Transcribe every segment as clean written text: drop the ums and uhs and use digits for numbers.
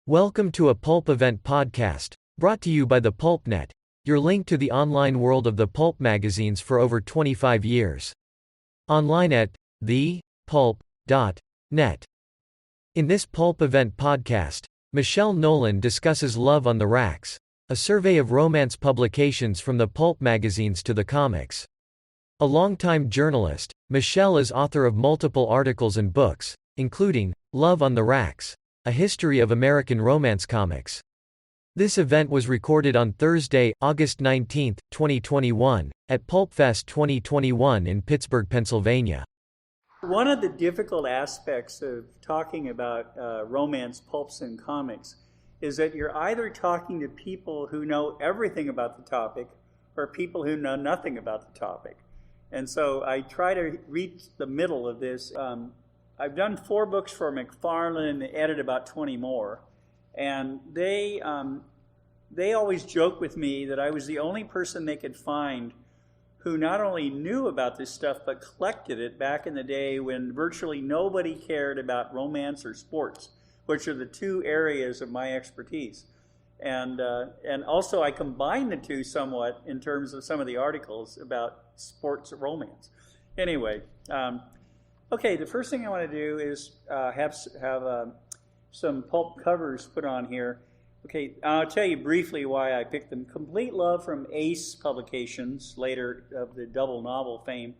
Welcome to a Pulp Event podcast, brought to you by the PulpNet, your link to the online world of the pulp magazines for over 25 years. Online at thepulp.net. In this Pulp Event podcast, Michelle Nolan discusses Love on the Racks, a survey of romance publications from the pulp magazines to the comics. A longtime journalist, Michelle is author of multiple articles and books, including Love on the Racks, A History of American Romance Comics. This event was recorded on Thursday, August 19, 2021, at PulpFest 2021 in Pittsburgh, Pennsylvania. One of the difficult aspects of talking about romance pulps and comics is that you're either talking to people who know everything about the topic or people who know nothing about the topic. And so I try to reach the middle of this. I've done 4 books for McFarlane and edited about 20 more. And they always joke with me that I was the only person they could find who not only knew about this stuff, but collected it back in the day when virtually nobody cared about romance or sports, which are the 2 areas of my expertise. And also I combine the 2 somewhat in terms of some of the articles about sports romance. Anyway, okay, the first thing I want to do is have some pulp covers put on here. Okay, I'll tell you briefly why I picked them. Complete Love from Ace Publications, later of the double novel fame.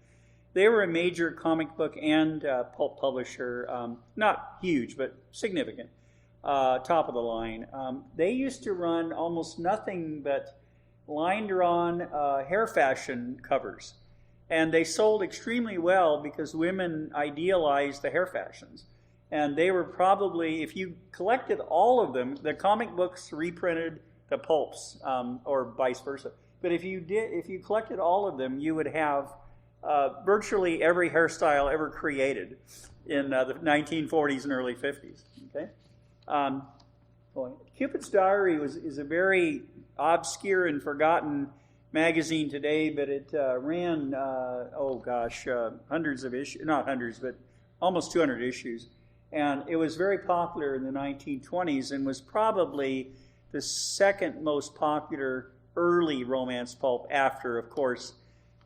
They were a major comic book and pulp publisher, not huge, but significant, top of the line. They used to run almost nothing but line-drawn hair fashion covers. And they sold extremely well because women idealized the hair fashions. And they were probably, if you collected all of them, the comic books reprinted the pulps, or vice versa. But if you collected all of them, you would have virtually every hairstyle ever created in the 1940s and early 50s. Okay, Cupid's Diary is a very obscure and forgotten magazine today, but it ran hundreds of issues, not hundreds, but almost 200 issues. And it was very popular in the 1920s and was probably the second most popular early romance pulp after, of course,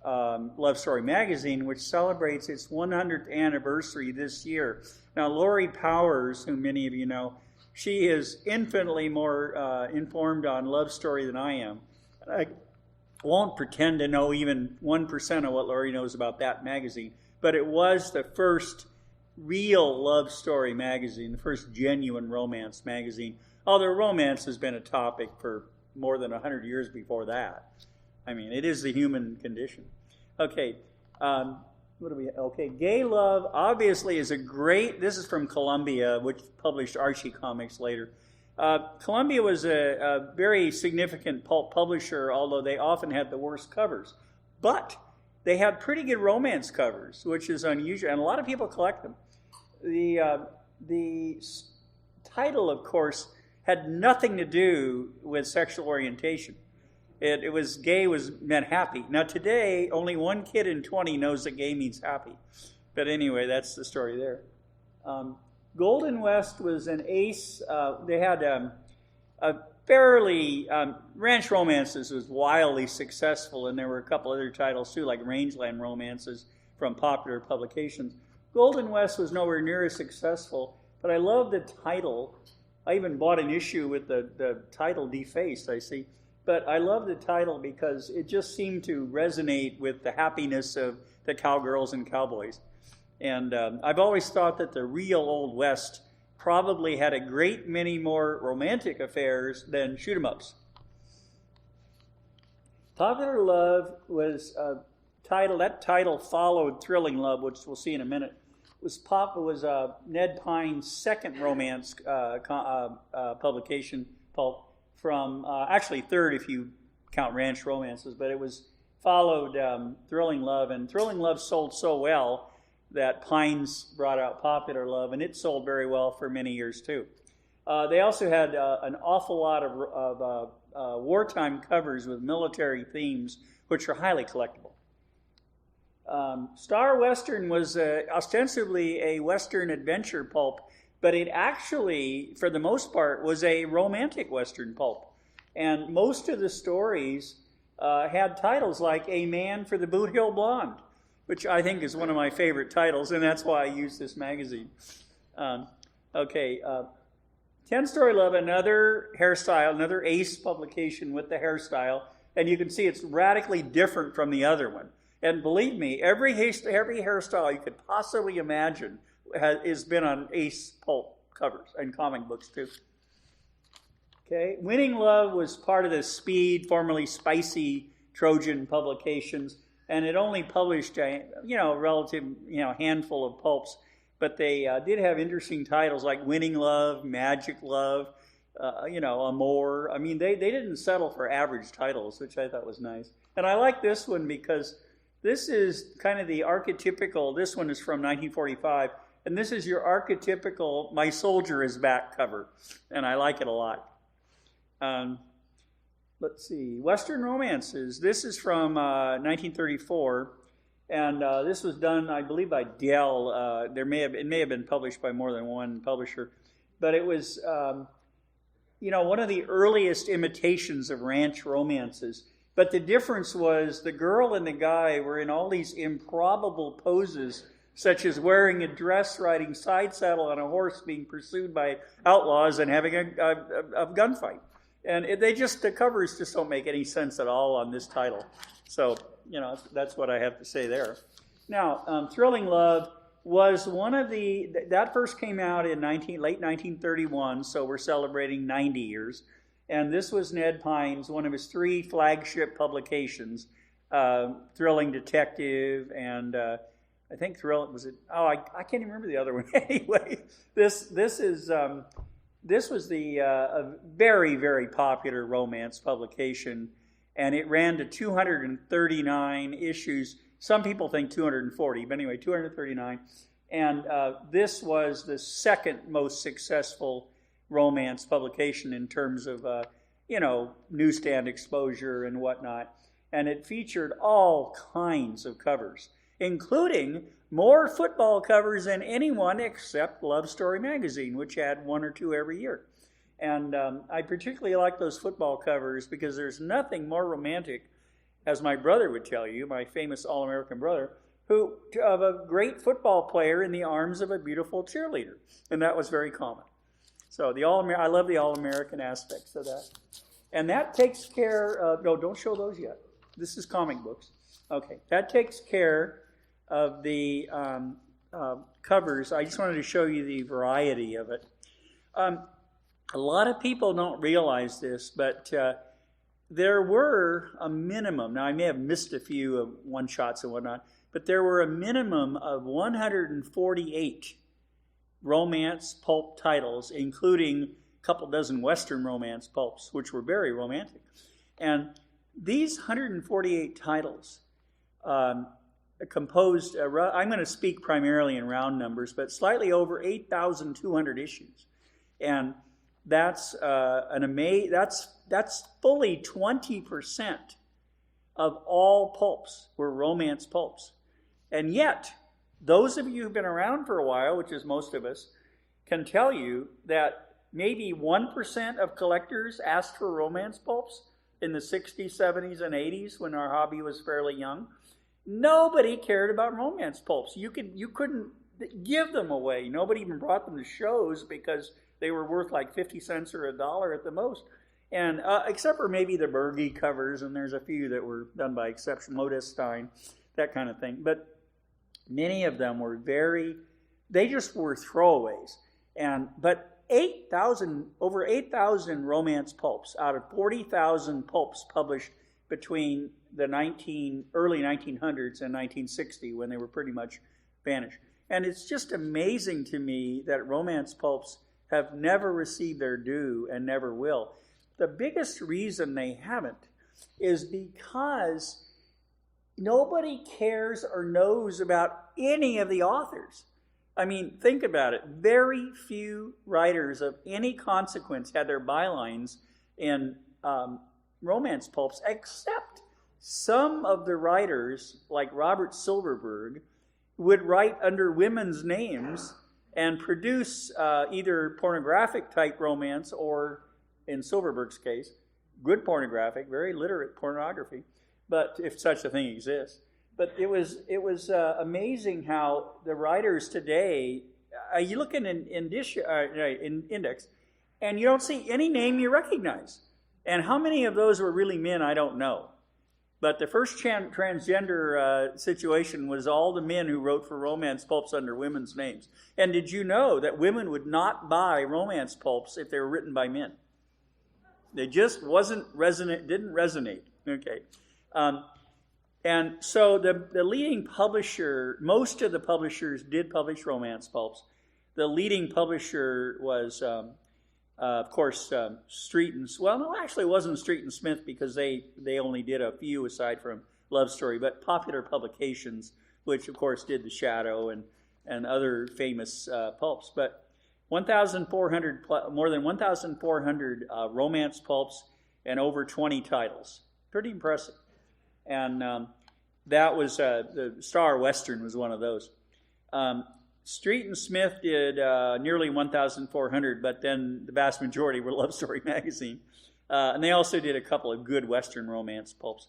Love Story Magazine, which celebrates its 100th anniversary this year. Now, Lori Powers, who many of you know, she is infinitely more informed on Love Story than I am. I won't pretend to know even 1% of what Lori knows about that magazine, but it was the first real love story magazine, the first genuine romance magazine, although romance has been a topic for more than 100 years before that. I mean, it is the human condition. Okay, Gay Love obviously is this is from Columbia, which published Archie Comics later. Columbia was a very significant pulp publisher, although they often had the worst covers. But they had pretty good romance covers, which is unusual, and a lot of people collect them. The title, of course, had nothing to do with sexual orientation. It was gay meant happy. Now today, only 1 kid in 20 knows that gay means happy. But anyway, that's the story there. Golden West was an Ace. They had a fairly, Ranch Romances was wildly successful, and there were a couple other titles too, like Rangeland Romances from popular publications. Golden West was nowhere near as successful, but I love the title. I even bought an issue with the title defaced, I see. But I love the title because it just seemed to resonate with the happiness of the cowgirls and cowboys. And I've always thought that the real Old West probably had a great many more romantic affairs than shoot-'em-ups. Popular Love was that title followed Thrilling Love, which we'll see in a minute. Was Ned Pine's second romance publication, pulp, from actually third if you count Ranch Romances, but it was followed Thrilling Love, and Thrilling Love sold so well that Pines brought out Popular Love, and it sold very well for many years too. They also had an awful lot of wartime covers with military themes, which are highly collectible. Star Western was ostensibly a Western adventure pulp, but it actually, for the most part, was a romantic Western pulp. And most of the stories had titles like A Man for the Boot Hill Blonde, which I think is one of my favorite titles, and that's why I use this magazine. 10 Story Love, another hairstyle, another Ace publication with the hairstyle, and you can see it's radically different from the other one. And believe me, every hairstyle you could possibly imagine has been on Ace pulp covers and comic books too. Okay, Winning Love was part of the Speed, formerly Spicy Trojan publications, and it only published a relative handful of pulps, but they did have interesting titles like Winning Love, Magic Love, Amor. I mean, they didn't settle for average titles, which I thought was nice. And I like this one because this is kind of the archetypical. This one is from 1945, and this is your archetypical "My Soldier is Back" cover, and I like it a lot. Let's see, Western Romances. This is from 1934, and this was done, I believe, by Dell. It may have been published by more than one publisher, but it was, one of the earliest imitations of ranch romances. But the difference was the girl and the guy were in all these improbable poses, such as wearing a dress, riding side saddle on a horse, being pursued by outlaws, and having a gunfight. And the covers just don't make any sense at all on this title. So, that's what I have to say there. Now, Thrilling Love was one of that first came out in late 1931, so we're celebrating 90 years. And this was Ned Pine's, one of his 3 flagship publications, Thrilling Detective, and I think I can't even remember the other one. Anyway, this was a very, very popular romance publication, and it ran to 239 issues. Some people think 240, but anyway, 239. And this was the second most successful romance publication in terms of, newsstand exposure and whatnot. And it featured all kinds of covers, including more football covers than anyone except Love Story magazine, which had 1 or 2 every year. And I particularly like those football covers because there's nothing more romantic, as my brother would tell you, my famous All-American brother, of a great football player in the arms of a beautiful cheerleader. And that was very common. So I love the All-American aspects of that. And that takes care of, no, don't show those yet. This is comic books. Okay, that takes care of the covers. I just wanted to show you the variety of it. A lot of people don't realize this, but there were a minimum. Now, I may have missed a few of one-shots and whatnot, but there were a minimum of 148 romance pulp titles, including a couple dozen Western romance pulps, which were very romantic. And these 148 titles composed, I'm going to speak primarily in round numbers, but slightly over 8,200 issues. And that's that's fully 20% of all pulps were romance pulps. And yet, those of you who've been around for a while, which is most of us, can tell you that maybe 1% of collectors asked for romance pulps in the 60s, 70s, and 80s when our hobby was fairly young. Nobody cared about romance pulps. You couldn't give them away. Nobody even brought them to shows because they were worth like 50 cents or $1 at the most. And except for maybe the Berge covers, and there's a few that were done by exception, Lotus Stein, that kind of thing. But many of them were they just were throwaways. But over 8,000 romance pulps out of 40,000 pulps published between the early 1900s and 1960, when they were pretty much vanished. And it's just amazing to me that romance pulps have never received their due and never will. The biggest reason they haven't is because nobody cares or knows about any of the authors. I mean, think about it. Very few writers of any consequence had their bylines in romance pulps, except some of the writers, like Robert Silverberg, would write under women's names and produce either pornographic type romance or, in Silverberg's case, good pornographic, very literate pornography, but if such a thing exists. But it was amazing how the writers today, you look in Index, and you don't see any name you recognize. And how many of those were really men, I don't know. But the first transgender situation was all the men who wrote for romance pulps under women's names. And did you know that women would not buy romance pulps if they were written by men? They just didn't resonate. Okay. And so the leading publisher, most of the publishers did publish romance pulps. The leading publisher was, of course, Street and... Well, no, actually it wasn't Street and Smith because they only did a few aside from Love Story, but Popular Publications, which, of course, did The Shadow and other famous pulps. But more than 1,400 romance pulps and over 20 titles. Pretty impressive. And that was the Star Western was one of those. Street and Smith did nearly 1,400, but then the vast majority were Love Story magazine. And they also did a couple of good Western romance pulps.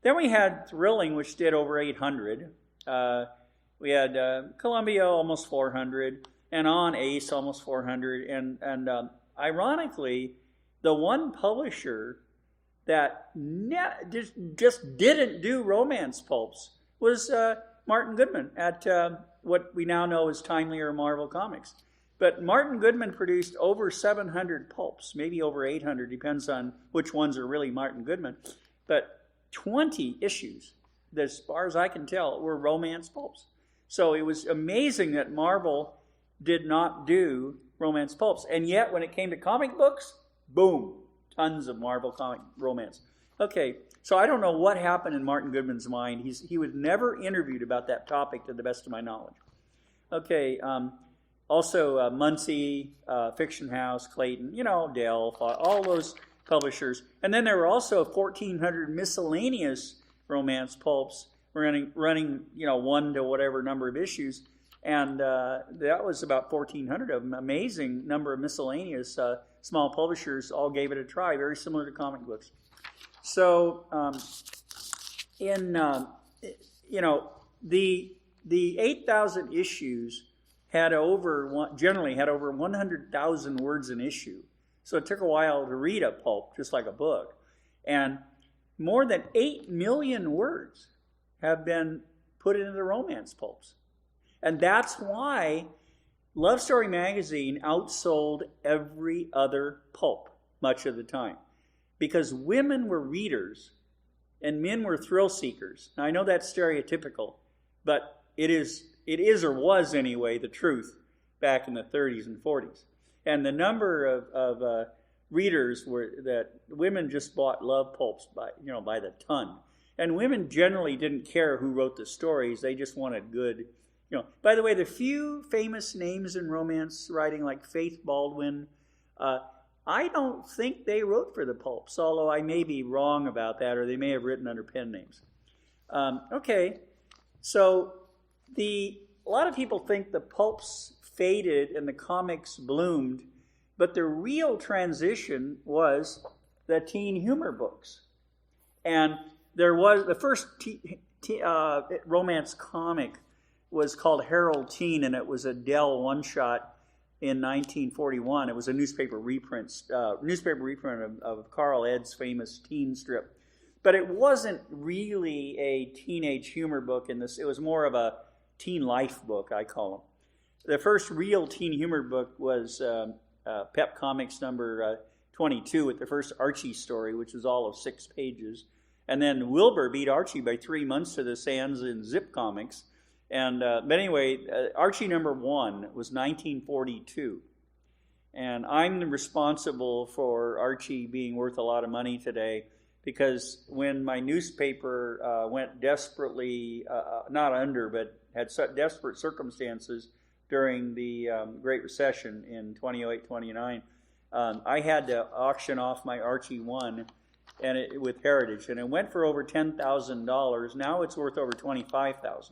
Then we had Thrilling, which did over 800. We had Columbia, almost 400, and On Ace, almost 400. And ironically, the one publisher that just didn't do romance pulps was Martin Goodman at what we now know as Timely or Marvel Comics. But Martin Goodman produced over 700 pulps, maybe over 800, depends on which ones are really Martin Goodman. But 20 issues, as far as I can tell, were romance pulps. So it was amazing that Marvel did not do romance pulps. And yet, when it came to comic books, boom, tons of Marvel comic romance. Okay, so I don't know what happened in Martin Goodman's mind. He was never interviewed about that topic, to the best of my knowledge. Okay, also Muncie, Fiction House, Clayton, Dell, all those publishers. And then there were also 1,400 miscellaneous romance pulps running, one to whatever number of issues. And that was about 1,400 of them. Amazing number of miscellaneous small publishers all gave it a try, very similar to comic books. So, the 8,000 issues generally had over 100,000 words an issue. So it took a while to read a pulp, just like a book. And more than 8 million words have been put into the romance pulps. And that's why Love Story magazine outsold every other pulp much of the time. Because women were readers and men were thrill seekers. Now, I know that's stereotypical, but it is or was anyway the truth back in the 30s and 40s. And the number of readers that women just bought love pulps by the ton. And women generally didn't care who wrote the stories. They just wanted good. By the way, the few famous names in romance writing, like Faith Baldwin, I don't think they wrote for the pulps, although I may be wrong about that, or they may have written under pen names. Okay, so a lot of people think the pulps faded and the comics bloomed, but the real transition was the teen humor books. And there was the first romance comic was called Harold Teen, and it was a Dell one-shot in 1941. It was a newspaper reprint of Carl Ed's famous teen strip. But it wasn't really a teenage humor book in this. It was more of a teen life book, I call them. The first real teen humor book was Pep Comics number 22 with the first Archie story, which was all of 6 pages. And then Wilbur beat Archie by 3 months to the sands in Zip Comics. And but anyway, Archie number 1 was 1942. And I'm responsible for Archie being worth a lot of money today, because when my newspaper went desperately, not under, but had such desperate circumstances during the Great Recession in 2008-29, I had to auction off my Archie 1 with Heritage, and it went for over $10,000. Now it's worth over $25,000.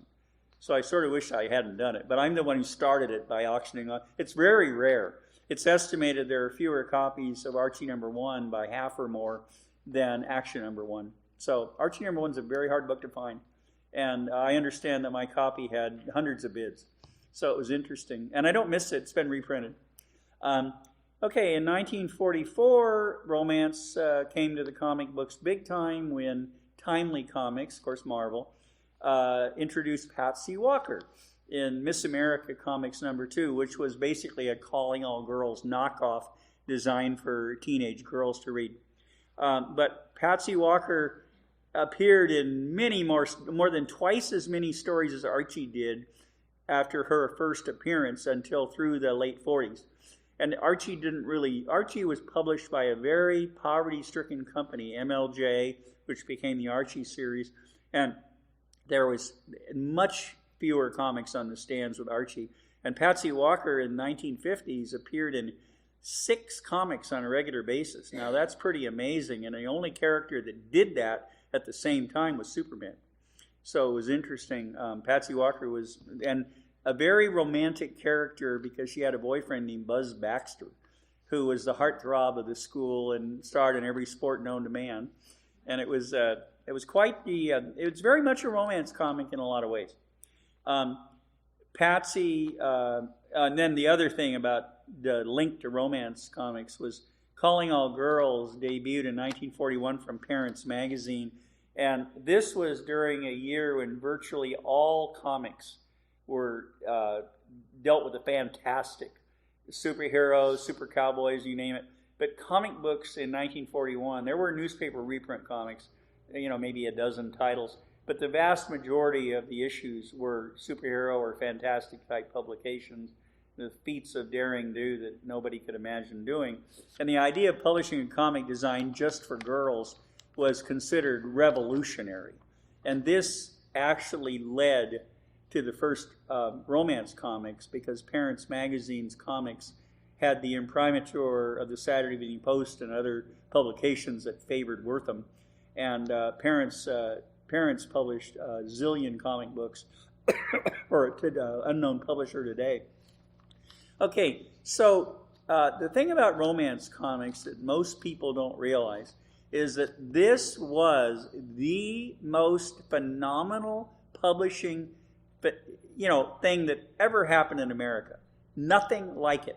So I sort of wish I hadn't done it. But I'm the one who started it by auctioning off. It's very rare. It's estimated there are fewer copies of Archie #1 by half or more than Action #1. So Archie #1 is a very hard book to find. And I understand that my copy had hundreds of bids. So it was interesting. And I don't miss it. It's been reprinted. Okay, in 1944, romance came to the comic books big time when Timely Comics, of course Marvel, introduced Patsy Walker in Miss America Comics #2, which was basically a Calling All Girls knockoff designed for teenage girls to read. But Patsy Walker appeared in many more than twice as many stories as Archie did after her first appearance until through the late 40s. And Archie was published by a very poverty-stricken company, MLJ, which became the Archie series. And there was much fewer comics on the stands with Archie. And Patsy Walker in the 1950s appeared in 6 comics on a regular basis. Now that's pretty amazing. And the only character that did that at the same time was Superman. So it was interesting. Patsy Walker was... and a very romantic character because she had a boyfriend named Buzz Baxter, who was the heartthrob of the school and starred in every sport known to man. And it was quite the... it was very much a romance comic in a lot of ways. Patsy... and then the other thing about the link to romance comics was Calling All Girls debuted in 1941 from Parents Magazine. And this was during a year when virtually all comics were dealt with the fantastic. Superheroes, super cowboys, you name it. But comic books in 1941, there were newspaper reprint comics, maybe a dozen titles, but the vast majority of the issues were superhero or fantastic type publications, the feats of daring do that nobody could imagine doing. And the idea of publishing a comic designed just for girls was considered revolutionary. And this actually led to the first romance comics, because Parents Magazine's comics had the imprimatur of the Saturday Evening Post and other publications that favored Wortham. And Parents published a zillion comic books for an unknown publisher today. Okay, so the thing about romance comics that most people don't realize is that this was the most phenomenal publishing thing that ever happened in America. Nothing like it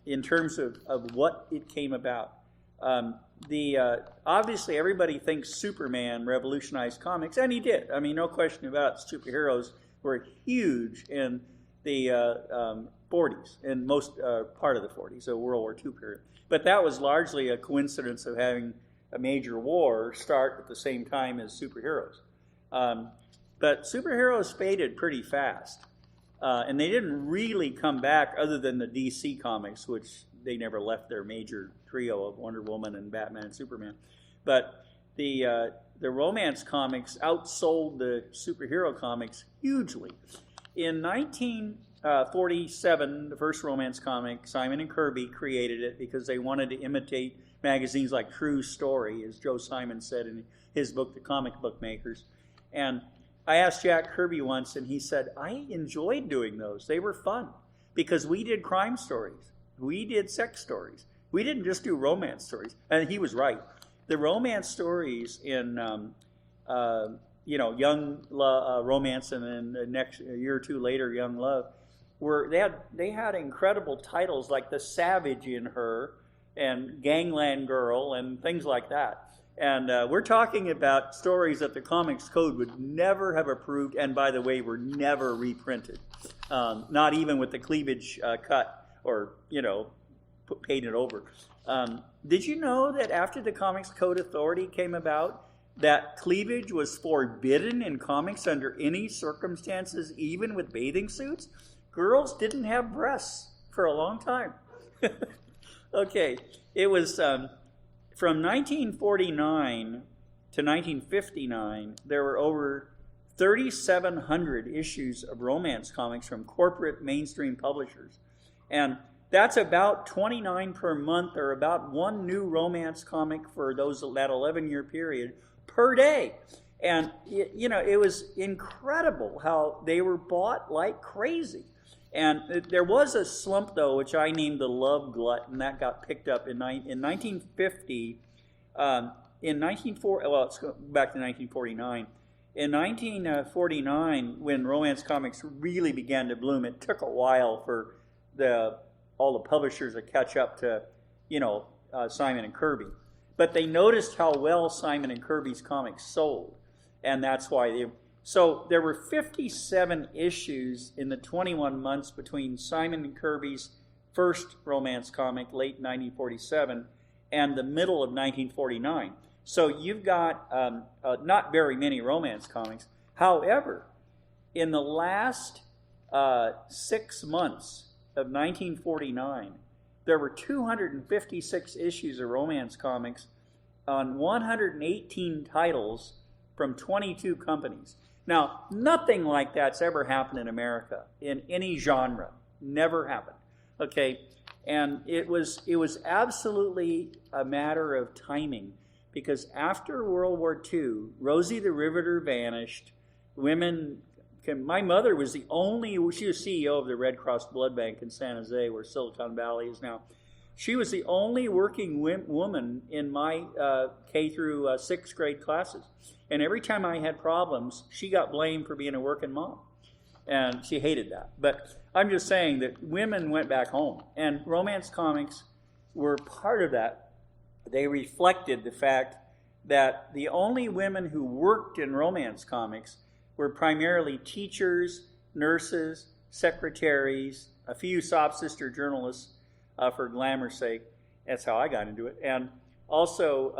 in terms of what it came about. Obviously, everybody thinks Superman revolutionized comics, and he did. I mean, no question about it. Superheroes were huge in the 40s, and most part of the 40s, so World War II period. But that was largely a coincidence of having a major war start at the same time as superheroes. But superheroes faded pretty fast. And they didn't really come back other than the DC comics, which they never left their major trio of Wonder Woman and Batman and Superman. But the romance comics outsold the superhero comics hugely. In 1947, the first romance comic, Simon and Kirby created it because they wanted to imitate magazines like True Story, as Joe Simon said in his book, The Comic Book Makers. And I asked Jack Kirby once, and he said, I enjoyed doing those. They were fun because we did crime stories. We did sex stories. We didn't just do romance stories. And he was right. The romance stories in, young romance, and then the next a year or two later, young love, they had incredible titles like The Savage in Her and Gangland Girl and things like that. And we're talking about stories that the Comics Code would never have approved, and by the way, were never reprinted. Not even with the cleavage cut or, painted over. Did you know that after the Comics Code Authority came about, that cleavage was forbidden in comics under any circumstances, even with bathing suits? Girls didn't have breasts for a long time. Okay, it was from 1949 to 1959, there were over 3,700 issues of romance comics from corporate mainstream publishers. And that's about 29 per month, or about one new romance comic for that 11-year period per day. And, it was incredible how they were bought like crazy. And there was a slump, though, which I named the love glut, and that got picked up in 1950. Let's go back to 1949. In 1949, when romance comics really began to bloom, it took a while for all the publishers to catch up to, Simon and Kirby. But they noticed how well Simon and Kirby's comics sold, and that's why So there were 57 issues in the 21 months between Simon and Kirby's first romance comic, late 1947, and the middle of 1949. So you've got not very many romance comics. However, in the last 6 months of 1949, there were 256 issues of romance comics on 118 titles from 22 companies. Now, nothing like that's ever happened in America in any genre. Never happened. Okay, and it was absolutely a matter of timing, because after World War II, Rosie the Riveter vanished. My mother was she was CEO of the Red Cross Blood Bank in San Jose, where Silicon Valley is now. She was the only working woman in my K through 6th grade classes. And every time I had problems, she got blamed for being a working mom. And she hated that. But I'm just saying that women went back home. And romance comics were part of that. They reflected the fact that the only women who worked in romance comics were primarily teachers, nurses, secretaries, a few sob sister journalists for glamour's sake. That's how I got into it. And also,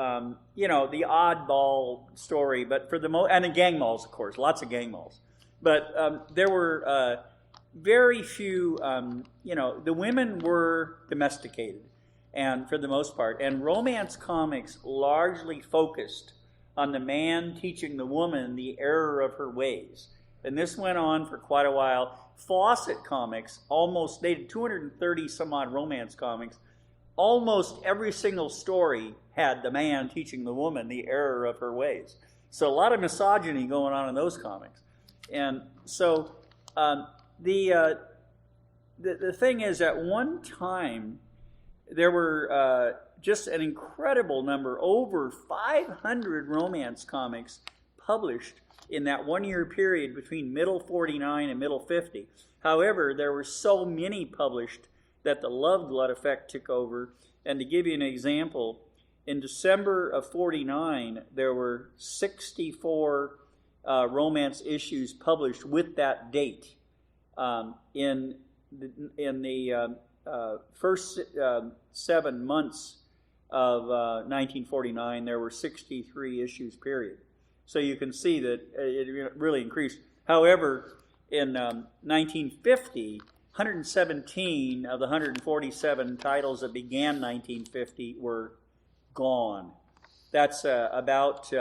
the oddball story, but and the gang malls, of course, lots of gang malls. But there were very few, the women were domesticated, and for the most part. And romance comics largely focused on the man teaching the woman the error of her ways. And this went on for quite a while. Fawcett comics, they did 230 some odd romance comics. Almost every single story had the man teaching the woman the error of her ways. So a lot of misogyny going on in those comics. And so the thing is, at one time, there were just an incredible number, over 500 romance comics published in that 1 year period between middle 49 and middle 50. However, there were so many published that the love glut effect took over. And to give you an example, in December of 49, there were 64 romance issues published with that date. In the first 7 months of 1949, there were 63 issues, period. So you can see that it really increased. However, in 1950, 117 of the 147 titles that began 1950 were gone. That's about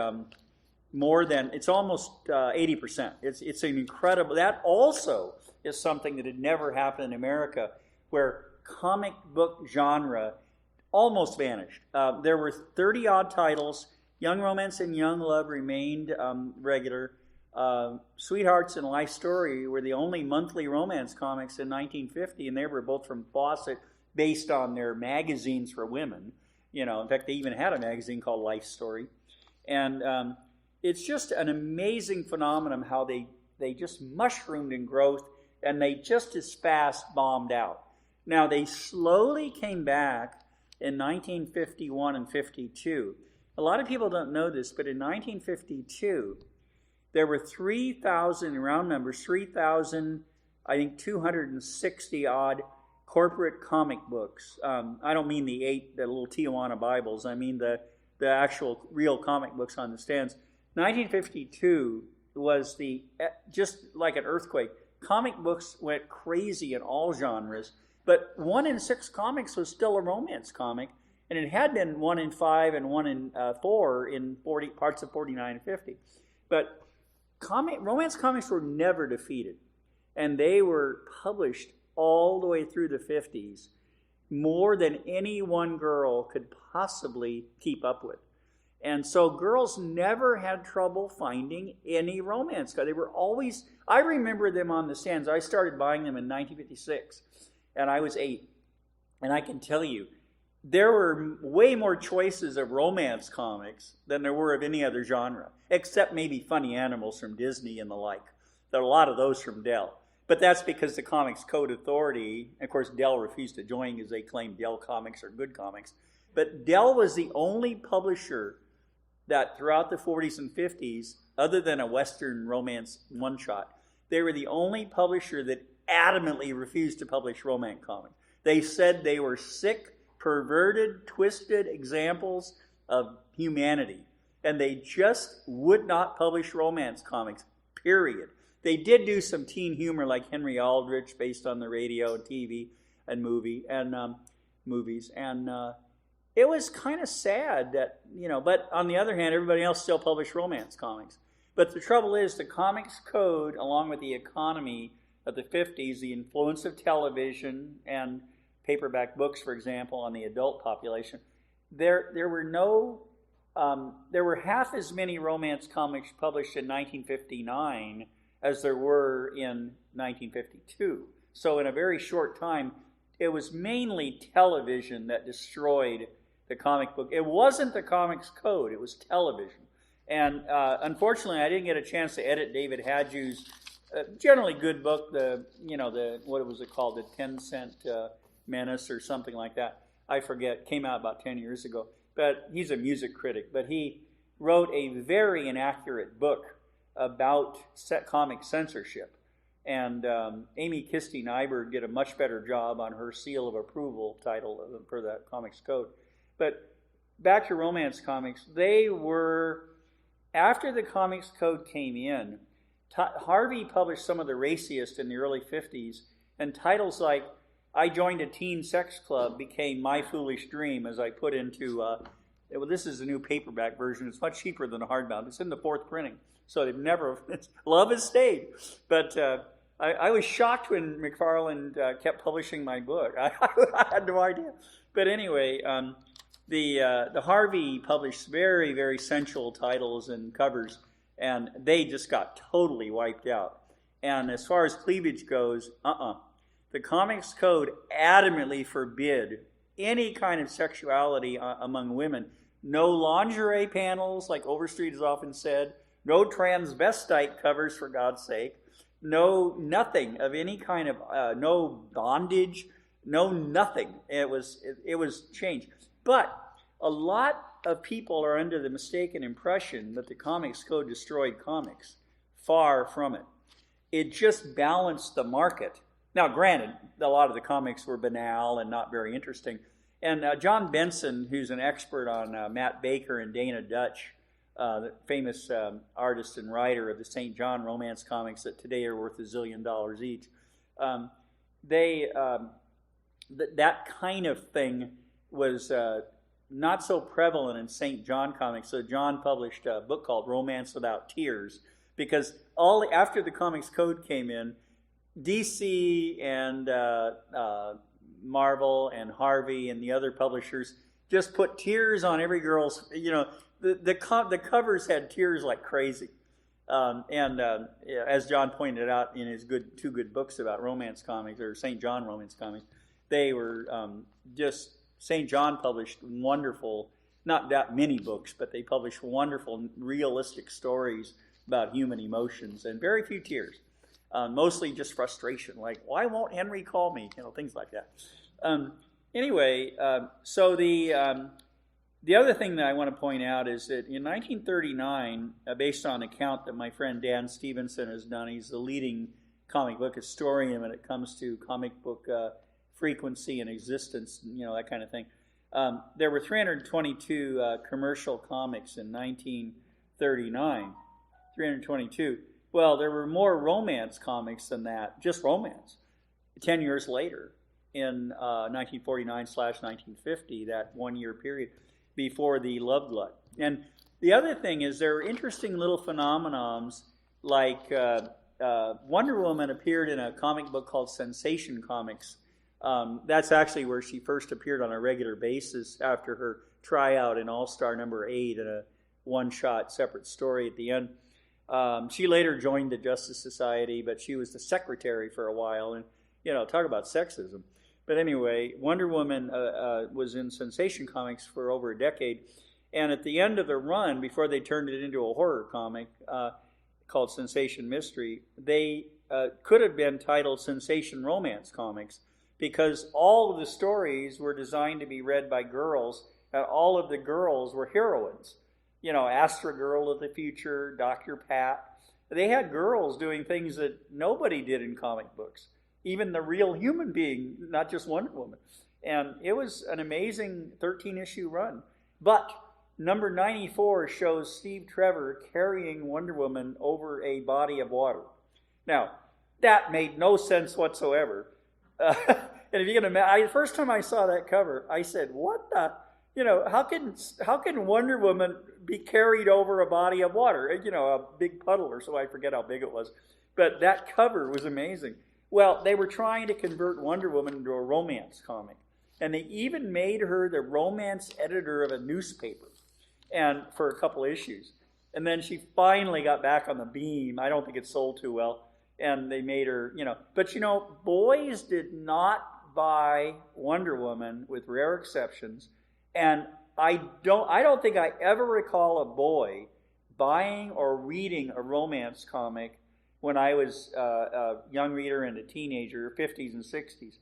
more than, it's almost 80%. It's an incredible, that also is something that had never happened in America, where comic book genre almost vanished. There were 30-odd titles. Young Romance and Young Love remained regular. Sweethearts and Life Story were the only monthly romance comics in 1950, and they were both from Fawcett, based on their magazines for women. In fact, they even had a magazine called Life Story. And it's just an amazing phenomenon how they just mushroomed in growth, and they just as fast bombed out. Now, they slowly came back in 1951 and 52. A lot of people don't know this, but in 1952, there were 3,000, round numbers, 3,000, I think 260 odd corporate comic books. I don't mean the little Tijuana Bibles. I mean the actual real comic books on the stands. 1952 was just like an earthquake. Comic books went crazy in all genres, but 1 in 6 comics was still a romance comic, and it had been 1 in 5 and 1 in 4 in parts of 49 and 50. But romance comics were never defeated, and they were published all the way through the 50s, more than any one girl could possibly keep up with. And so girls never had trouble finding any romance. They were always, I remember them on the stands. I started buying them in 1956, and I was 8. And I can tell you, there were way more choices of romance comics than there were of any other genre, except maybe Funny Animals from Disney and the like. There are a lot of those from Dell. But that's because the Comics Code Authority, of course, Dell refused to join because they claimed Dell comics are good comics. But Dell was the only publisher that throughout the 40s and 50s, other than a Western romance one-shot, they were the only publisher that adamantly refused to publish romance comics. They said they were sick, perverted, twisted examples of humanity. And they just would not publish romance comics, period. They did do some teen humor like Henry Aldrich based on the radio and TV and movies. And it was kind of sad that, but on the other hand, everybody else still published romance comics. But the trouble is the Comics Code, along with the economy of the 50s, the influence of television and paperback books, for example, on the adult population, there were half as many romance comics published in 1959 as there were in 1952. So in a very short time, it was mainly television that destroyed the comic book. It wasn't the Comics Code, it was television. And unfortunately, I didn't get a chance to edit David Hadju's generally good book, what was it called, the 10-cent Menace or something like that. I forget, came out about 10 years ago. But he's a music critic. But he wrote a very inaccurate book about comic censorship. And Amy Kirsty Nyberg did a much better job on her seal of approval title for the Comics Code. But back to romance comics, they were, after the Comics Code came in, Harvey published some of the raciest in the early 50s, and titles like I Joined a Teen Sex Club became My Foolish Dream, as I put into, this is a new paperback version. It's much cheaper than a hardbound. It's in the 4th printing, so they've never, love has stayed. But I was shocked when McFarland kept publishing my book. I had no idea. But anyway, the Harvey published very, very sensual titles and covers, and they just got totally wiped out. And as far as cleavage goes, the Comics Code adamantly forbid any kind of sexuality among women. No lingerie panels, like Overstreet has often said. No transvestite covers, for God's sake. No nothing of any kind of, no bondage, no nothing. It was changed. But a lot of people are under the mistaken impression that the Comics Code destroyed comics. Far from it. It just balanced the market. Now, granted, a lot of the comics were banal and not very interesting. And John Benson, who's an expert on Matt Baker and Dana Dutch, the famous artist and writer of the St. John romance comics that today are worth $1 zillion each, that kind of thing was not so prevalent in St. John comics. So John published a book called Romance Without Tears, because after the Comics Code came in, DC and Marvel and Harvey and the other publishers just put tears on every girl's, the covers had tears like crazy. As John pointed out in his two good books about romance comics, or St. John romance comics, they were St. John published wonderful, not that many books, but they published wonderful, realistic stories about human emotions and very few tears. Mostly just frustration, like, why won't Henry call me? Things like that. So the other thing that I want to point out is that in 1939, based on an account that my friend Dan Stevenson has done, he's the leading comic book historian when it comes to comic book frequency and existence, that kind of thing. There were 322 commercial comics in 1939. 322. Well, there were more romance comics than that, just romance, 10 years later in 1949/1950, that 1 year period before the Love Glut. And the other thing is there are interesting little phenomenons like Wonder Woman appeared in a comic book called Sensation Comics That's actually where she first appeared on a regular basis after her tryout in All-Star #8 and a one-shot separate story at the end. She later joined the Justice Society, but she was the secretary for a while, and talk about sexism. But anyway, Wonder Woman was in Sensation Comics for over a decade, and at the end of the run, before they turned it into a horror comic called Sensation Mystery, they could have been titled Sensation Romance Comics, because all of the stories were designed to be read by girls, and all of the girls were heroines. Astra Girl of the Future, Dr. Pat. They had girls doing things that nobody did in comic books. Even the real human being, not just Wonder Woman. And it was an amazing 13-issue run. But number 94 shows Steve Trevor carrying Wonder Woman over a body of water. Now, that made no sense whatsoever. And if you can imagine, the first time I saw that cover, I said, what the... how can Wonder Woman be carried over a body of water? A big puddle or so. I forget how big it was. But that cover was amazing. Well, they were trying to convert Wonder Woman into a romance comic. And they even made her the romance editor of a newspaper and for a couple issues. And then she finally got back on the beam. I don't think it sold too well. And they made her, But, boys did not buy Wonder Woman, with rare exceptions. And I don't think I ever recall a boy buying or reading a romance comic when I was a young reader and a teenager, 50s and 60s.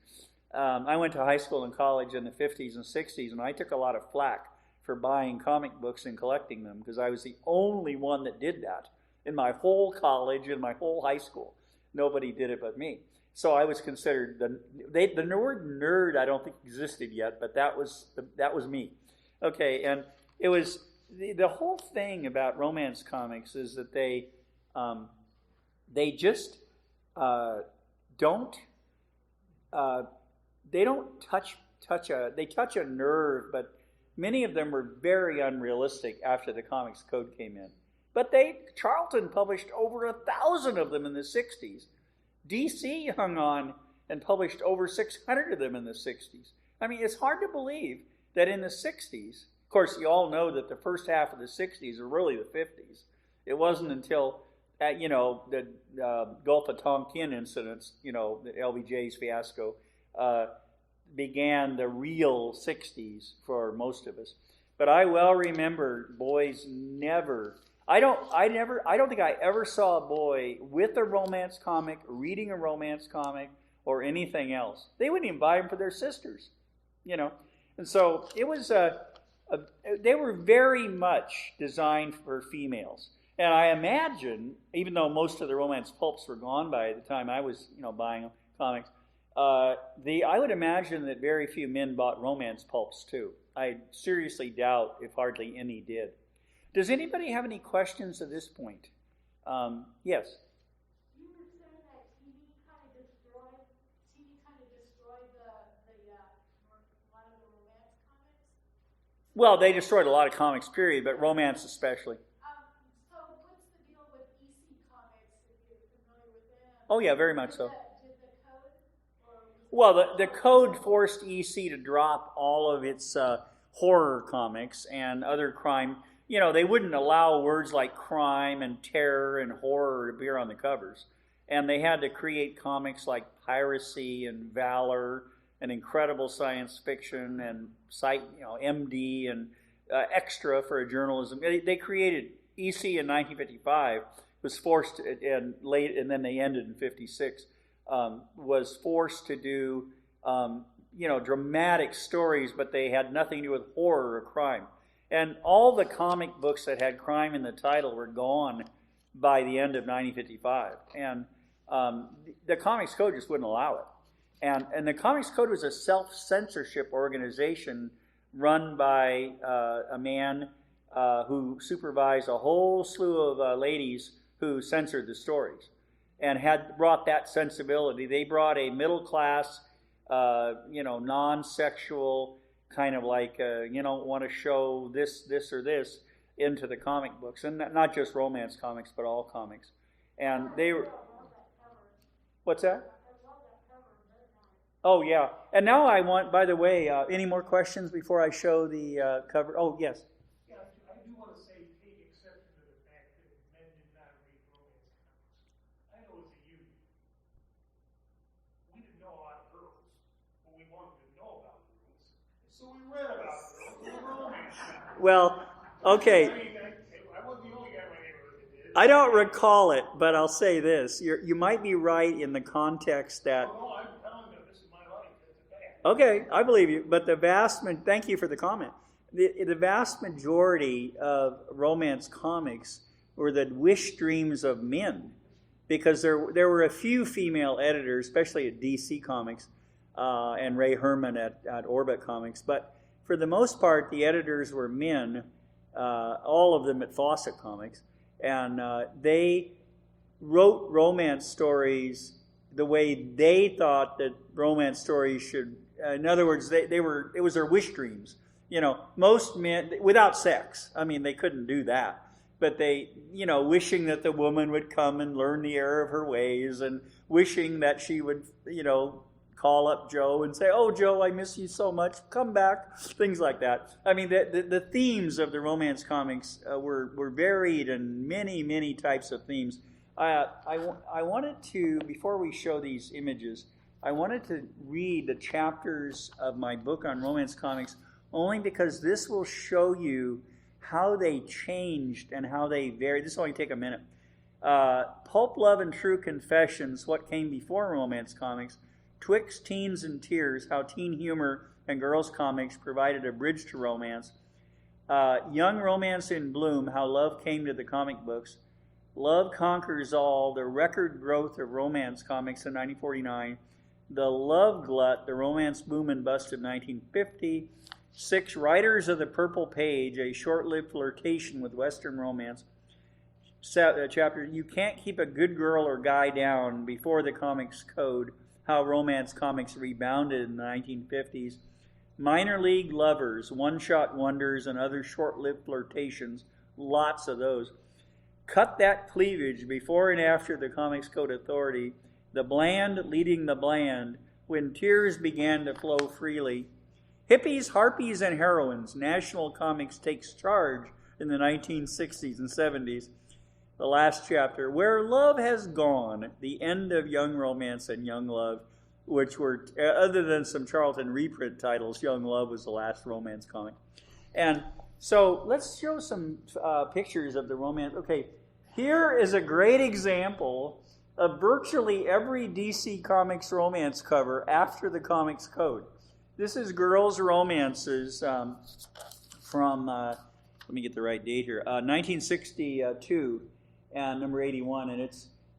I went to high school and college in the 50s and 60s, and I took a lot of flack for buying comic books and collecting them, because I was the only one that did that in my whole college and my whole high school. Nobody did it but me. So I was considered the word nerd I don't think existed yet, but that was me. Okay, and it was the whole thing about romance comics is that they just don't touch a nerve, but many of them were very unrealistic after the Comics Code came in. But Charlton published over 1,000 of them in the 60s. DC hung on and published over 600 of them in the 60s. I mean, it's hard to believe that in the 60s, of course, you all know that the first half of the 60s are really the 50s. It wasn't until, the Gulf of Tonkin incidents, the LBJ's fiasco, began the real 60s for most of us. But I well remember boys never... I don't think I ever saw a boy with a romance comic, reading a romance comic, or anything else. They wouldn't even buy them for their sisters, And so it was they were very much designed for females. And I imagine, even though most of the romance pulps were gone by the time I was, buying comics, I would imagine that very few men bought romance pulps too. I seriously doubt if hardly any did. Does anybody have any questions at this point? Yes? You were saying that TV kind of destroyed a lot of the romance comics? Well, they destroyed a lot of comics, period, but romance especially. So what's the deal with EC Comics, if you're familiar with them? Oh, yeah, very much so. Did the code? Well, the code forced EC to drop all of its horror comics and other crime. They wouldn't allow words like crime and terror and horror to appear on the covers. And they had to create comics like Piracy and Valor and Incredible Science Fiction and MD and Extra for a journalism. They created EC in 1955, was forced, and then they ended in 56, was forced to do, dramatic stories, but they had nothing to do with horror or crime. And all the comic books that had crime in the title were gone by the end of 1955. And the Comics Code just wouldn't allow it. And the Comics Code was a self-censorship organization run by a man who supervised a whole slew of ladies who censored the stories and had brought that sensibility. They brought a middle-class, non-sexual, kind of like, want to show this, or this into the comic books. And not just romance comics, but all comics. And they were... What's that? Oh, yeah. And now I want, by the way, any more questions before I show the cover? Oh, yes. Yeah, I do want to say, take exception to the fact that men did not read romance comics. I know as a youth, we didn't know a lot of girls, but we wanted to know about girls. So we read about girls in the romance comics. Well, okay. I wasn't the only guy in my neighborhood that did. I don't recall it, but I'll say this. You might be right in the context that... No, I'm telling them this is my life. It's a fact. Okay, I believe you. But thank you for the comment. The vast majority of romance comics were the wish dreams of men, because there were a few female editors, especially at DC Comics and Ray Herman at Orbit Comics. But for the most part, the editors were men, all of them at Fawcett Comics, and they wrote romance stories the way they thought that romance stories should. In other words, it was their wish dreams. You know, most men, without sex, I mean, they couldn't do that. But they, wishing that the woman would come and learn the error of her ways, and wishing that she would, call up Joe and say, "Oh, Joe, I miss you so much. Come back." Things like that. I mean, the themes of the romance comics were varied, and many, many types of themes. I wanted to, before we show these images, I wanted to read the chapters of my book on romance comics, only because this will show you how they changed and how they varied. This will only take a minute. Pulp, Love, and True Confessions, What Came Before Romance Comics. Twixt Teens and Tears, How Teen Humor and Girls Comics Provided a Bridge to Romance. Young Romance in Bloom, How Love Came to the Comic Books. Love Conquers All, The Record Growth of Romance Comics in 1949. The Love Glut, The Romance Boom and Bust of 1950. 6 Writers of the Purple Page, A Short-Lived Flirtation with Western Romance. Chapter, You Can't Keep a Good Girl or Guy Down, Before the Comics Code, How Romance Comics Rebounded in the 1950s. Minor League Lovers, One-Shot Wonders, and Other Short-Lived Flirtations, lots of those. Cut That Cleavage, Before and After the Comics Code Authority. The Bland Leading the Bland, When Tears Began to Flow Freely. Hippies, Harpies, and Heroines, National Comics Takes Charge in the 1960s and 70s. The last chapter, Where Love Has Gone, The End of Young Romance and Young Love, which were, other than some Charlton reprint titles, Young Love was the last romance comic. And so let's show some pictures of the romance. Okay, here is a great example of virtually every DC Comics romance cover after the Comics Code. This is Girls' Romances from, let me get the right date here, 1962 and number 81. And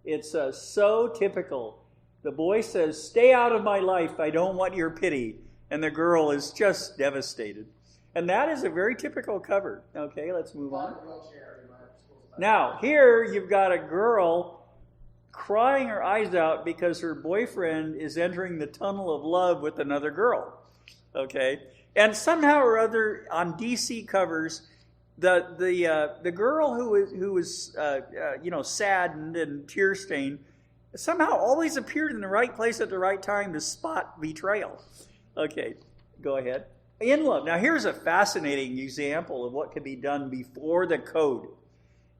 it's so typical. The boy says, "Stay out of my life, I don't want your pity." And the girl is just devastated. And that is a very typical cover. Okay, let's move on. Now, here you've got a girl crying her eyes out because her boyfriend is entering the tunnel of love with another girl. Okay, and somehow or other on DC covers, the girl who was saddened and tear stained somehow always appeared in the right place at the right time to spot betrayal. Okay, go ahead. In Love. Now here's a fascinating example of what could be done before the code.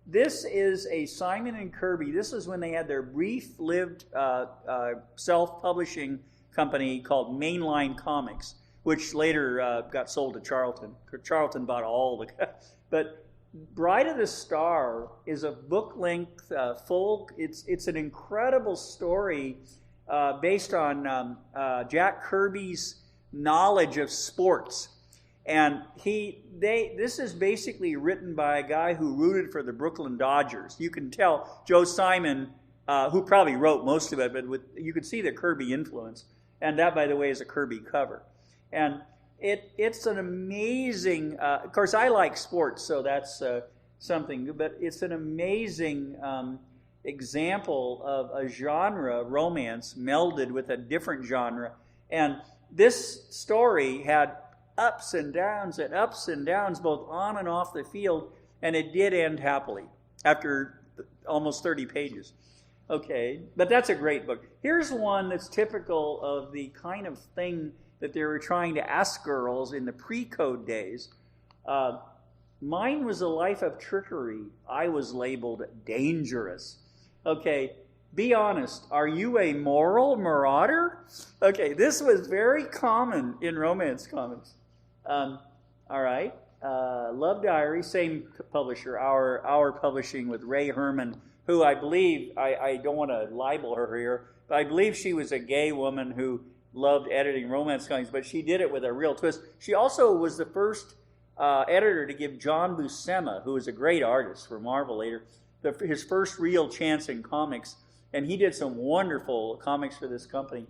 This is a Simon and Kirby. This is when they had their brief-lived self-publishing company called Mainline Comics, which later got sold to Charlton. Charlton bought all the... But Bride of the Star is a book-length full... It's an incredible story based on Jack Kirby's knowledge of sports. And this is basically written by a guy who rooted for the Brooklyn Dodgers. You can tell Joe Simon, who probably wrote most of it, but you could see the Kirby influence. And that, by the way, is a Kirby cover. And it's an amazing, of course, I like sports, so that's something, but it's an amazing example of a genre, romance, melded with a different genre. And this story had ups and downs, both on and off the field, and it did end happily after almost 30 pages. Okay, but that's a great book. Here's one that's typical of the kind of thing that they were trying to ask girls in the pre-code days. Mine was a life of trickery. I was labeled dangerous. Okay, be honest. Are you a moral marauder? Okay, this was very common in romance comics. All right. Love Diary, same publisher, our publishing with Ray Herman, who I believe, I don't want to libel her here, but I believe she was a gay woman who loved editing romance comics, but she did it with a real twist. She also was the first editor to give John Buscema, who was a great artist for Marvel later, his first real chance in comics, and he did some wonderful comics for this company.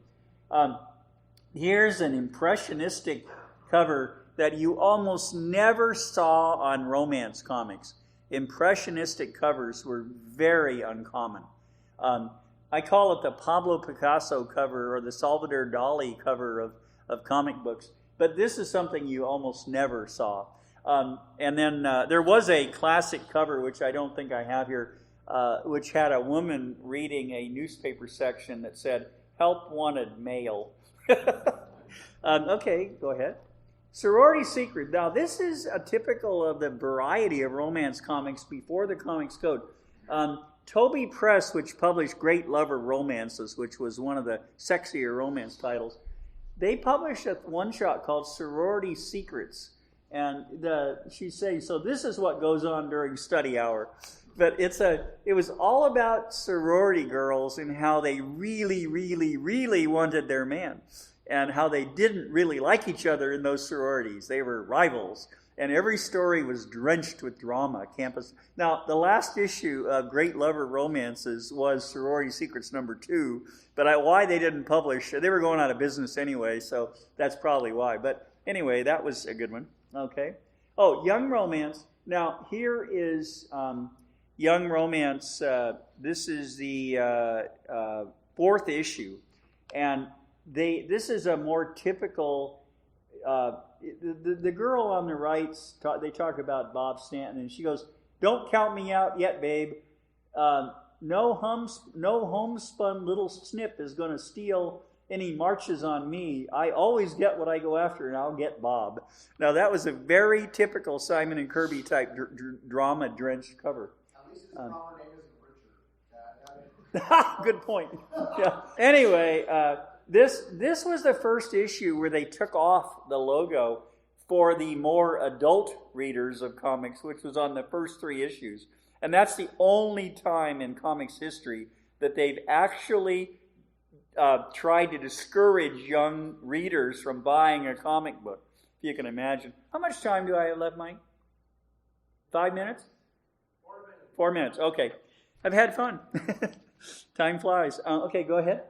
Here's an impressionistic cover that you almost never saw on romance comics. Impressionistic covers were very uncommon. I call it the Pablo Picasso cover or the Salvador Dali cover of comic books, but this is something you almost never saw. And then there was a classic cover, which I don't think I have here, which had a woman reading a newspaper section that said, "Help wanted, male." Okay, go ahead. Sorority Secret. Now, this is a typical of the variety of romance comics before the Comics Code. Toby Press, which published Great Lover Romances, which was one of the sexier romance titles, they published a one-shot called Sorority Secrets. And she's saying, so this is what goes on during study hour. But it was all about sorority girls and how they really, really, really wanted their man, and how they didn't really like each other in those sororities. They were rivals. And every story was drenched with drama, campus. Now, the last issue of Great Lover Romances was Sorority Secrets #2, but why they didn't publish, they were going out of business anyway, so that's probably why. But anyway, that was a good one. Okay. Oh, Young Romance. Now, here is Young Romance. This is the 4th issue. And this is a more typical... The girl on the right, they talk about Bob Stanton, and she goes, "Don't count me out yet, babe. No homespun little snip is going to steal any marches on me. I always get what I go after, and I'll get Bob." Now, that was a very typical Simon and Kirby type drama-drenched cover. At least his proper name isn't Richard. Good point. Yeah. Anyway, this was the first issue where they took off the logo for the more adult readers of comics, which was on the first 3 issues. And that's the only time in comics history that they've actually tried to discourage young readers from buying a comic book, if you can imagine. How much time do I have left, Mike? 5 minutes? 4 minutes. 4 minutes, okay. I've had fun. Time flies. Okay, go ahead.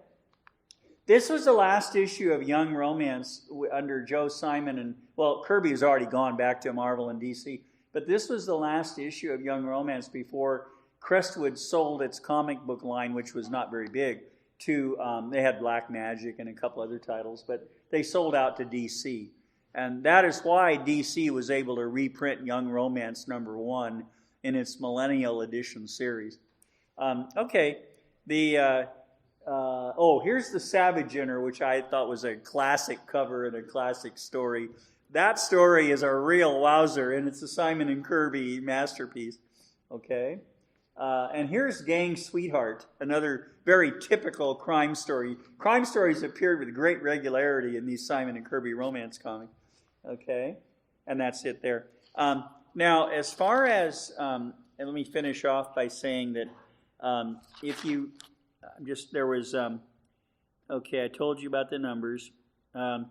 This was the last issue of Young Romance under Joe Simon and, well, Kirby has already gone back to Marvel and DC, but this was the last issue of Young Romance before Crestwood sold its comic book line, which was not very big, to, they had Black Magic and a couple other titles, but they sold out to DC. And that is why DC was able to reprint Young Romance #1 in its Millennial Edition series. Okay, here's the Savage Inner, which I thought was a classic cover and a classic story. That story is a real wowzer, and it's a Simon and Kirby masterpiece. Okay? And here's Gang Sweetheart, another very typical crime story. Crime stories appeared with great regularity in these Simon and Kirby romance comics. Okay? And that's it there. Now, as far as, and let me finish off by saying that if you... okay, I told you about the numbers. In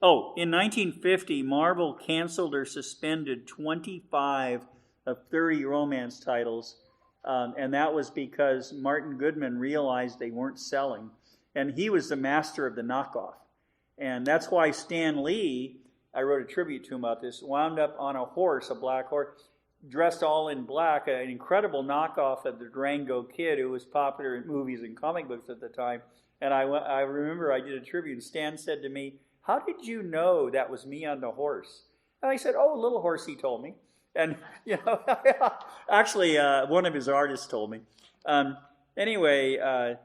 1950, Marvel canceled or suspended 25 of 30 romance titles, and that was because Martin Goodman realized they weren't selling, and he was the master of the knockoff. And that's why Stan Lee, I wrote a tribute to him about this, wound up on a horse, a black horse, dressed all in black, an incredible knockoff of the Durango Kid who was popular in movies and comic books at the time. And I remember I did a tribute, and Stan said to me, "How did you know that was me on the horse?" And I said, "Oh, Little Horse, he told me." And, actually, one of his artists told me. anyway,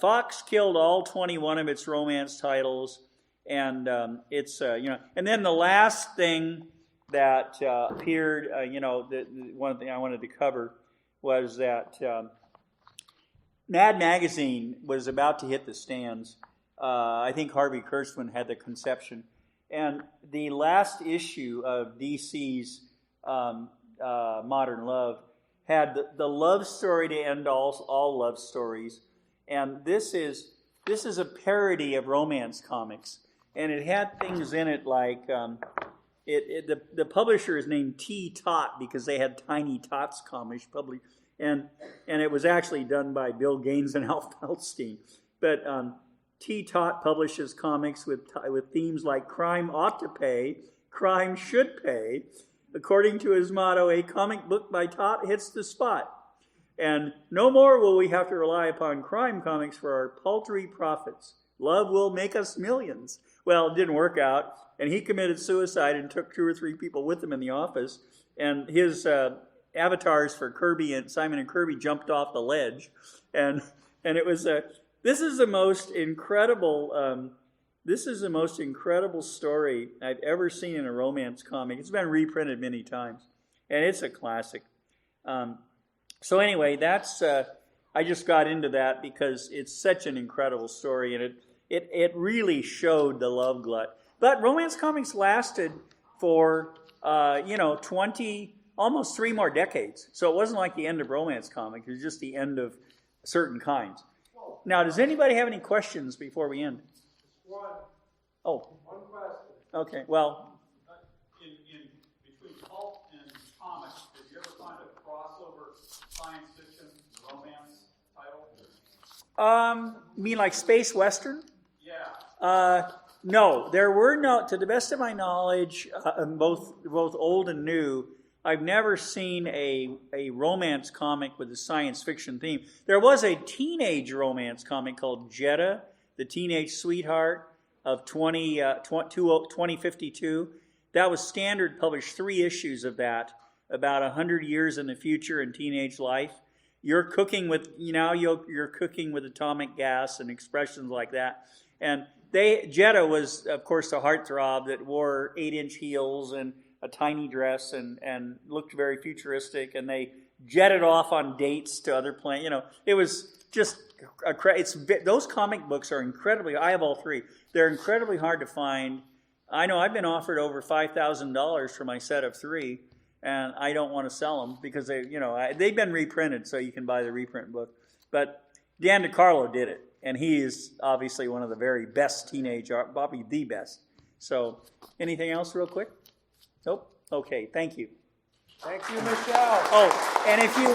Fox killed all 21 of its romance titles, and it's And then the last thing that appeared, the one thing I wanted to cover was that Mad Magazine was about to hit the stands. I think Harvey Kurtzman had the conception, and the last issue of DC's Modern Love had the love story to end all love stories, and this is a parody of romance comics, and it had things in it like the publisher is named T. Tot because they had Tiny Tots comics published, and it was actually done by Bill Gaines and Al Feldstein, but T. Tot publishes comics with themes like crime ought to pay, crime should pay. According to his motto, a comic book by Tot hits the spot. And no more will we have to rely upon crime comics for our paltry profits. Love will make us millions. Well, it didn't work out, and he committed suicide and took 2 or 3 people with him in the office. And his avatars for Kirby and Simon and Kirby jumped off the ledge. And it was this is the most incredible. This is the most incredible story I've ever seen in a romance comic. It's been reprinted many times, and it's a classic. So anyway, that's I just got into that because it's such an incredible story, and it really showed the love glut. But romance comics lasted for 20, almost 3 more decades. So it wasn't like the end of romance comics; it was just the end of certain kinds. Now, does anybody have any questions before we end? One question. Okay, well, in between pulp and comics, did you ever find a crossover science fiction romance title? You mean like space western? Yeah. No, there were no. To the best of my knowledge, both old and new, I've never seen a romance comic with a science fiction theme. There was a teenage romance comic called Jetta, the Teenage Sweetheart of 2052. That was Standard published 3 issues of that, about 100 years in the future in teenage life. You're cooking with you're cooking with atomic gas and expressions like that. And Jetta was, of course, a heartthrob that wore 8-inch heels and a tiny dress and looked very futuristic, and they jetted off on dates to other planets. It was just those comic books are incredibly. I have all 3. They're incredibly hard to find. I know I've been offered over $5,000 for my set of 3, and I don't want to sell them because they've been reprinted, so you can buy the reprint book. But Dan DiCarlo did it, and he is obviously one of the very best teenage art, probably the best. So, anything else, real quick? Nope. Okay. Thank you. Thank you, Michelle. Oh, and if you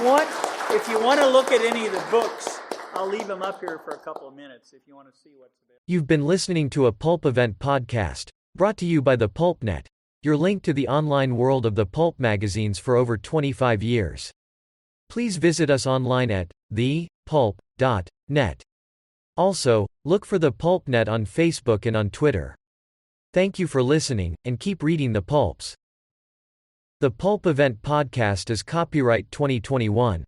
want to look at any of the books, I'll leave them up here for a couple of minutes if you want to see what's available. You've been listening to a Pulp Event podcast, brought to you by the PulpNet, your link to the online world of the pulp magazines for over 25 years. Please visit us online at thepulp.net. Also, look for the PulpNet on Facebook and on Twitter. Thank you for listening, and keep reading the pulps. The Pulp Event podcast is copyright 2021.